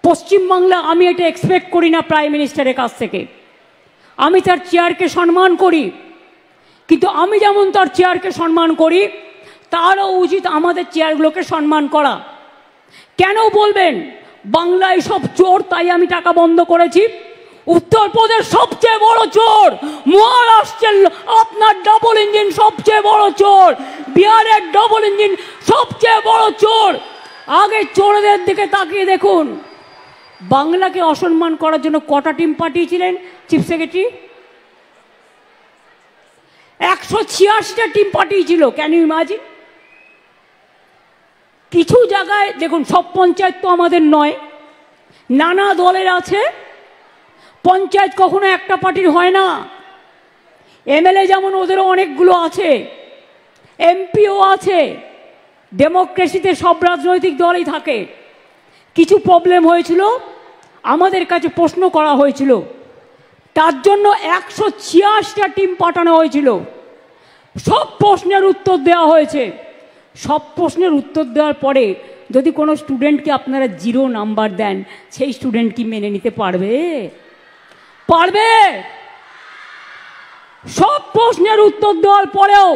পশ্চিমবাংলা আমি এটা এক্সপেক্ট করি না প্রাইম মিনিস্টারের কাছ থেকে। আমি তার চেয়ারকে সম্মান করি, কিন্তু আমি যেমন তার চেয়ারকে সম্মান করি, তারও উচিত আমাদের চেয়ারগুলোকে সম্মান করা। কেন বলবেন বাংলায় সব চোর তাই আমি টাকা বন্ধ করেছি? উত্তরপ্রদেশ সবচেয়ে বড় চোর, মহারাষ্ট্রের আপনার ডাবল ইঞ্জিন সবচেয়ে বড় চোর, বিহারের ডাবল ইঞ্জিন সবচেয়ে বড় চোর। আগে চোরদের দিকে তাকিয়ে দেখুন। বাংলাকে অসম্মান করার জন্য কটা টিম পাঠিয়েছিলেন চিফ সেক্রেটারি? 186টা টিম পাঠিয়েছিল। Can you imagine? কিছু জায়গায় দেখুন, সব পঞ্চায়েত তো আমাদের নয়, নানা দলের আছে। পঞ্চায়েত কখনো একটা পার্টির হয় না। এমএলএ যেমন ওদেরও অনেকগুলো আছে, এমপিও আছে। ডেমোক্রেসিতে সব রাজনৈতিক দলই থাকে। কিছু প্রবলেম হয়েছিল, আমাদের কাছে প্রশ্ন করা হয়েছিল, তার জন্য 186টা টিম পাঠানো হয়েছিল। সব প্রশ্নের উত্তর দেওয়া হয়েছে। সব প্রশ্নের উত্তর দেওয়ার পরে যদি কোনো স্টুডেন্টকে আপনারা 0 নাম্বার দেন, সেই স্টুডেন্ট কি মেনে নিতে পারবে? পারবে? সব প্রশ্নের উত্তর দেওয়ার পরেও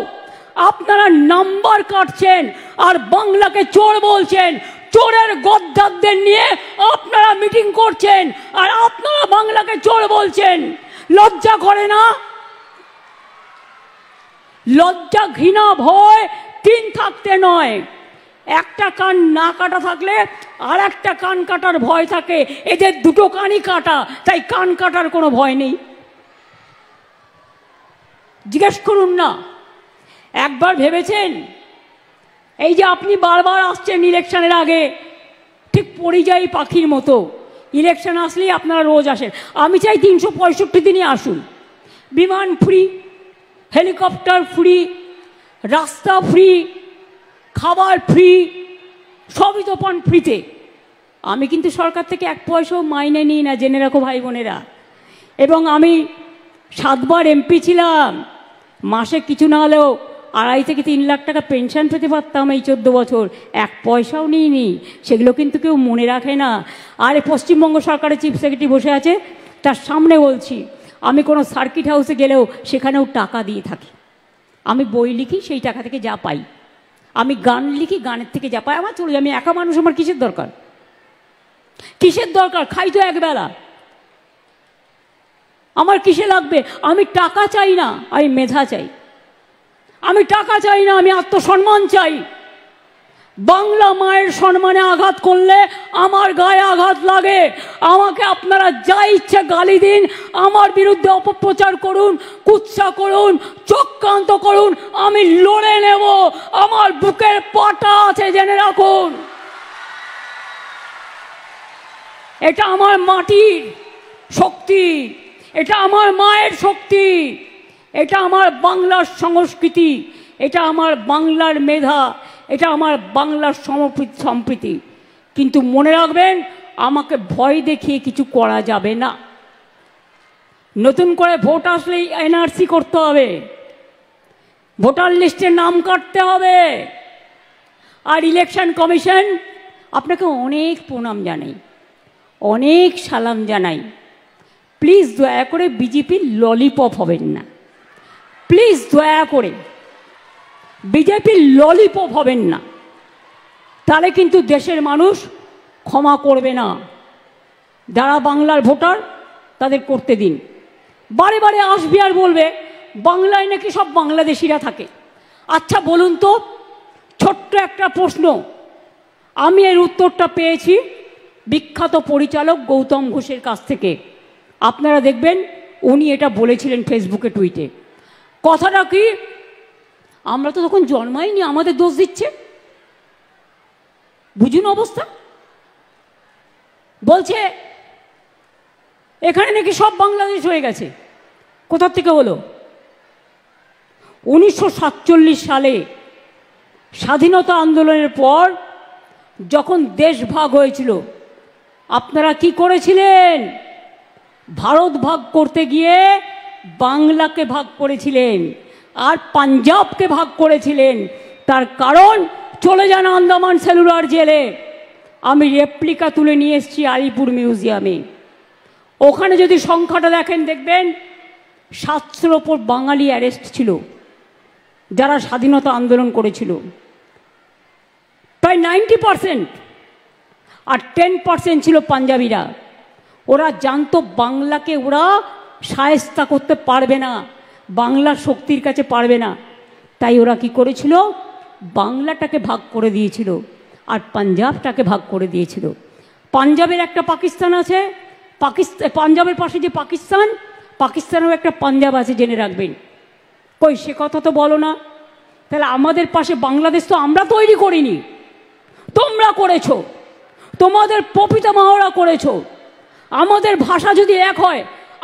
আপনারা নাম্বার কাটছেন আর বাংলাকে চোর বলছেন। চোরের গদ্দারদের নিয়ে আপনারা মিটিং করছেন আর আপনারা বাংলাকে চোর বলছেন। লজ্জা করে না? লজ্জা, ঘৃণা, ভয় 3 থাকতে নয়, একটা কান না কাটা থাকলে আর একটা কান কাটার ভয় থাকে। এদের দুটো কানই কাটা, তাই কান কাটার কোনো ভয় নেই। জিজ্ঞেস করুন না, একবার ভেবেছেন এই যে আপনি বারবার আসছেন ইলেকশনের আগে, ঠিক পরিযায়ী পাখির মতো ইলেকশন আসলেই আপনারা রোজ আসেন। আমি চাই 365 দিনই আসুন। বিমান ফ্রি, হেলিকপ্টার ফ্রি, রাস্তা ফ্রি, খাবার ফ্রি, সবই তো পান ফ্রিতে। আমি কিন্তু সরকার থেকে 1 পয়সাও মাইনে নিই না, জেনে রাখো ভাই বোনেরা। এবং আমি 7 বার এমপি ছিলাম। মাসে কিছু না হলেও 2.5 থেকে 3 লাখ টাকা পেনশন পেতে পারতাম এই 14 বছর। 1 পয়সাও নিইনি। সেগুলো কিন্তু কেউ মনে রাখে না। আর পশ্চিমবঙ্গ সরকারের চিফ সেক্রেটারি বসে আছে, তার সামনে বলছি, আমি কোনো সার্কিট হাউসে গেলেও সেখানেও টাকা দিয়ে থাকি। আমি বই লিখি, সেই টাকা থেকে যা পাই। আমি গান লিখি, গানের থেকে যা পাই আমার চলে যায়। আমি একা মানুষ, আমার কিসের দরকার? কিসের দরকার? খাই তো একবেলা, আমার কিসে লাগবে? আমি টাকা চাই না, আমি মেধা চাই। আমি টাকা চাই না, আমি আত্মসম্মান চাই। বাংলা মায়ের সম্মানে আঘাত করলে আমার গায়ে আঘাত লাগে। আমাকে আপনারা যা ইচ্ছে গালি দিন, আমার বিরুদ্ধে অপপ্রচার করুন, কুৎসা করুন, চক্রান্ত করুন, আমি লড়ে নেব। আমার বুকের পাটা আছে, জেনে রাখুন। এটা আমার মাটির শক্তি, এটা আমার মায়ের শক্তি, এটা আমার বাংলার সংস্কৃতি, এটা আমার বাংলার মেধা, এটা আমার বাংলার সম্প্রীতি। কিন্তু মনে রাখবেন, আমাকে ভয় দেখিয়ে কিছু করা যাবে না। নতুন করে ভোট আসলেই এনআরসি করতে হবে, ভোটার লিস্টে নাম কাটতে হবে। আর ইলেকশন কমিশন, আপনাকে অনেক প্রণাম জানাই, অনেক সালাম জানাই। প্লিজ দয়া করে বিজেপির ললিপপ হবেন না। প্লিজ দয়া করে বিজেপির ললিপপ হবেন না, তাহলে কিন্তু দেশের মানুষ ক্ষমা করবে না। যারা বাংলার ভোটার তাদের করতে দিন। বারে বারে আসবে আর বলবে বাংলায় নাকি সব বাংলাদেশিরা থাকে। আচ্ছা বলুন তো, ছোট্ট একটা প্রশ্ন, আমি এর উত্তরটা পেয়েছি বিখ্যাত পরিচালক গৌতম ঘোষের কাছ থেকে। আপনারা দেখবেন উনি এটা বলেছিলেন ফেসবুকে, টুইটে। কথাটা কি? আমরা তো তখন জন্মাইনি, আমাদের দোষ দিচ্ছে। বুঝুন অবস্থা। বলছে এখানে নাকি সব বাংলাদেশ হয়ে গেছে। কোথা থেকে হলো? 1947 সালে স্বাধীনতা আন্দোলনের পর যখন দেশ ভাগ হয়েছিল, আপনারা কি করেছিলেন? ভারত ভাগ করতে গিয়ে বাংলাকে ভাগ করেছিলেন আর পাঞ্জাবকে ভাগ করেছিলেন। তার কারণ, চলে যান আন্দামান সেলুলার জেলে, আমি রেপ্লিকা তুলে নিয়ে এসেছি আলিপুর মিউজিয়ামে। ওখানে যদি সংখ্যাটা দেখেন দেখবেন 700-র ওপর বাঙালি অ্যারেস্ট ছিল যারা স্বাধীনতা আন্দোলন করেছিল, প্রায় 90%। আর 10% ছিল পাঞ্জাবিরা। ওরা জানতো বাংলাকে ওরা শায়েস্তা করতে পারবে না, বাংলার শক্তির কাছে পারবে না, তাই ওরা কি করেছিল, বাংলাটাকে ভাগ করে দিয়েছিল আর পাঞ্জাবটাকে ভাগ করে দিয়েছিল। পাঞ্জাবের একটা পাকিস্তান আছে, পাঞ্জাবের পাশে যে পাকিস্তান, পাকিস্তানেও একটা পাঞ্জাব আছে, জেনে রাখবেন। কই সে কথা তো বলো না। তাহলে আমাদের পাশে বাংলাদেশ তো আমরা তৈরি করিনি, তোমরা করেছো, তোমাদের পিতামহরা করেছো। আমাদের ভাষা যদি এক হয়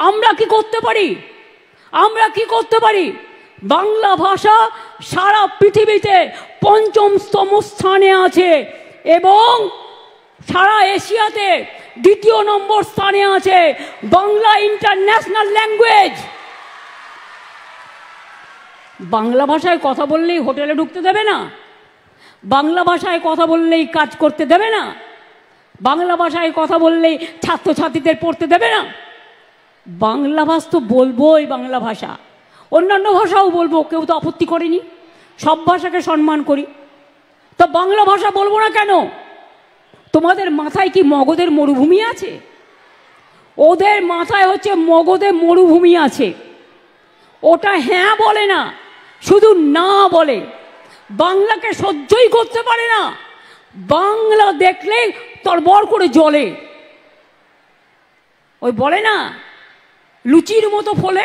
আমরা কি করতে পারি, আমরা কি করতে পারি? বাংলা ভাষা সারা পৃথিবীতে 5ম স্থানে আছে এবং সারা এশিয়াতে 2 নম্বর স্থানে আছে। Bangla international language. বাংলা ভাষায় কথা বললেই হোটেলে ঢুকতে দেবে না, বাংলা ভাষায় কথা বললেই কাজ করতে দেবে না, বাংলা ভাষায় কথা বললেই ছাত্রছাত্রীদের পড়তে দেবে না। বাংলা ভাষা তো বলবোই, বাংলা ভাষা, অন্যান্য ভাষাও বলবো, কেউ তো আপত্তি করেনি, সব ভাষাকে সম্মান করি। তো বাংলা ভাষা বলবো না কেন? তোমাদের মাথায় কি মগধের মরুভূমি আছে? ওদের মাথায় হচ্ছে মগধে মরুভূমি আছে। ওটা হ্যাঁ বলে না, শুধু না বলে। বাংলাকে সহ্যই করতে পারে না, বাংলা দেখলে তরবর করে জ্বলে। ওই বলে না লুচির মতো ফলে,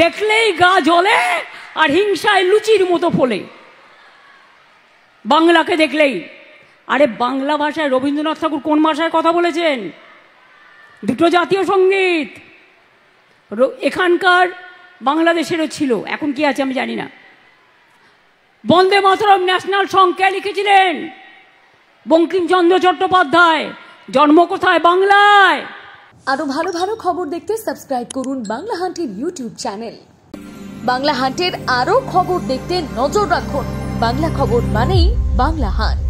দেখলেই গা জ্বলে আর হিংসায় লুচির মতো ফলে বাংলাকে দেখলেই। আরে বাংলা ভাষায় রবীন্দ্রনাথ ঠাকুর কোন ভাষায় কথা বলেছেন? 2টো জাতীয় সঙ্গীত এখানকার বাংলাদেশেরও ছিল, এখন কি আছে আমি জানি না। বন্দে মাতরম ন্যাশনাল সং কে লিখেছিলেন? বঙ্কিমচন্দ্র চট্টোপাধ্যায়। জন্ম কোথায়? বাংলায়। আরো ভালো ভালো খবর দেখতে সাবস্ক্রাইব করুন বাংলা হান্টের ইউটিউব চ্যানেল। বাংলা হান্টের আরো খবর দেখতে নজর রাখুন। বাংলা খবর মানেই বাংলা হান্ট।